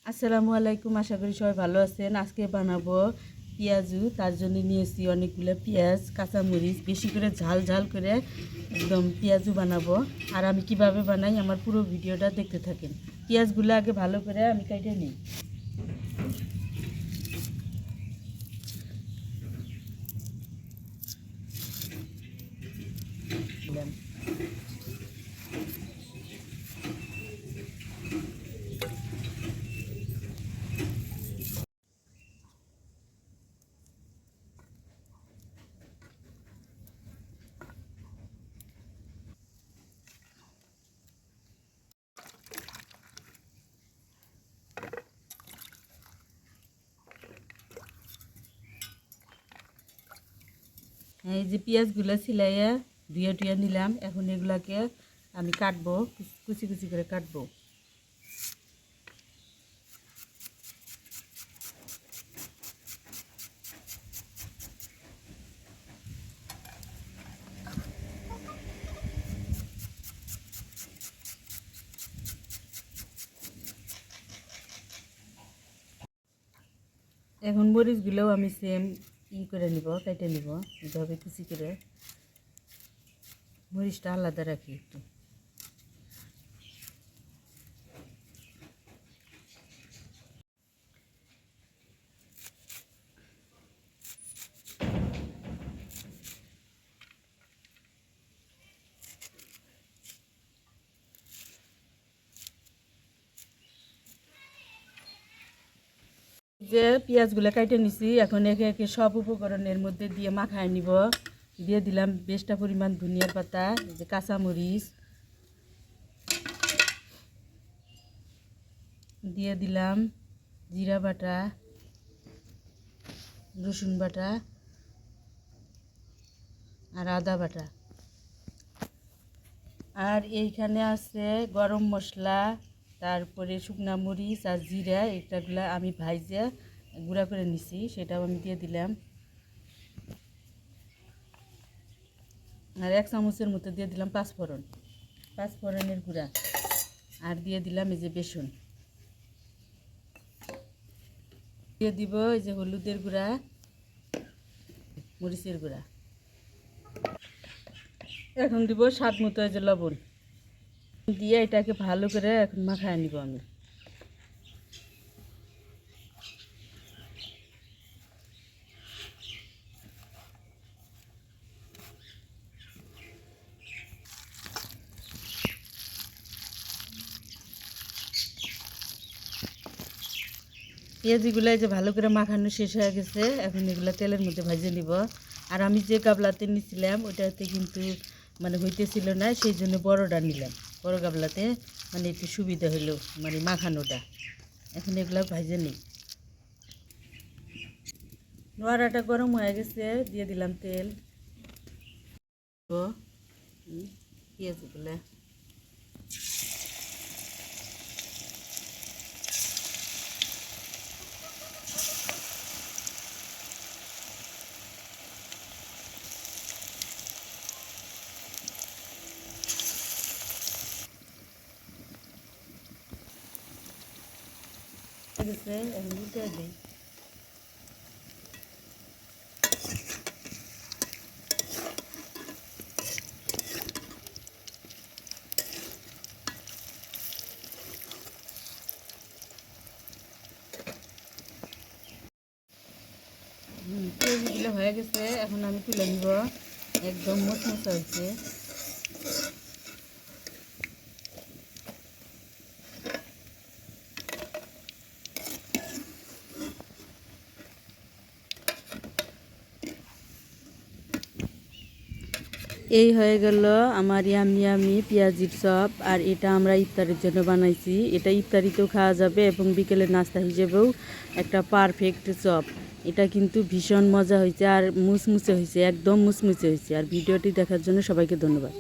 আসসালামু আলাইকুম, আশা করি সবাই ভালো আছেন। আজকে বানাবো পেঁয়াজু। তার জন্য নিয়েছি অনেকগুলো পেঁয়াজ, কাঁচামরিচ, বেশি করে ঝাল ঝাল করে একদম পেঁয়াজু বানাবো। আর আমি কিভাবে বানাই আমার পুরো ভিডিওটা দেখতে থাকেন। পেঁয়াজগুলো আগে ভালো করে আমি কেটে নিই। এই যে পেঁয়াজগুলো ছিলাইয়া ধুয়ে টুয়ে নিলাম। এখন এগুলাকে আমি কাটবো, কুচি কুচি করে কাটবো। এখন মরিচগুলোও আমি সেম করে নিব, কেটে নিব এভাবে কুচি করে। মরিচটা আলাদা রাখি একটু। যে পেঁয়াজগুলো কাটে নিছি, এখন একে একে সব উপকরণের মধ্যে দিয়ে মাখায় নিব। দিয়ে দিলাম বেশটা পরিমাণ ধনিয়ার পাতা, যে কাঁচামরিচ দিয়ে দিলাম, জিরা বাটা, রসুন বাটা আর আদা বাটা। আর এইখানে আছে গরম মশলা, তারপরে শুকনা মরিচ আর জিরা, এটাগুলা আমি ভাইজে গুঁড়া করে নিছি, সেটাও আমি দিয়ে দিলাম। আর 1 চামচের মতো দিয়ে দিলাম পাঁচফোড়নের গুঁড়া। আর দিয়ে দিলাম এই যে বেসন। দিয়ে দিব এই যে হলুদের গুঁড়া, মরিচের গুঁড়া। এখন দিব স্বাদ মতো এই যে লবণ দিয়ে এটাকে ভালো করে এখন মাখায় নিব আমি। পেঁয়াজিগুলো এই যে ভালো করে মাখানো শেষ হয়ে গেছে। এখন এগুলো তেলের মধ্যে ভেজে নিব। আর আমি যে গাবলাতে নিয়েছিলাম ওটাতে কিন্তু মানে হইতেছিল না, সেই জন্য বড়টা নিলাম। বড় গাবলাতে মানে একটু সুবিধা হলো মানে মাখানোটা। এখন এগুলো ভেজে নিই। নোয়ারাটা গরম হয়ে গেছে, দিয়ে দিলাম তেল। পেঁয়াজগুলো গেছে, এখন উঠে দিই। পেঁয়াজগুলো হয়ে গেছে, এখন আমি তুলে নিব। একদম মচমচা হয়েছে। এই হয়ে গেল আমার ইয়ামি ইয়ামি পেঁয়াজির চপ। আর এটা আমরা ইফতারের জন্য বানাইছি। এটা ইফতারিতেও খাওয়া যাবে এবং বিকেলের নাস্তা হিসেবেও একটা পারফেক্ট চপ। এটা কিন্তু ভীষণ মজা হয়েছে আর মুচমুচে হয়েছে, একদম মুচমুচে হয়েছে। আর ভিডিওটি দেখার জন্য সবাইকে ধন্যবাদ।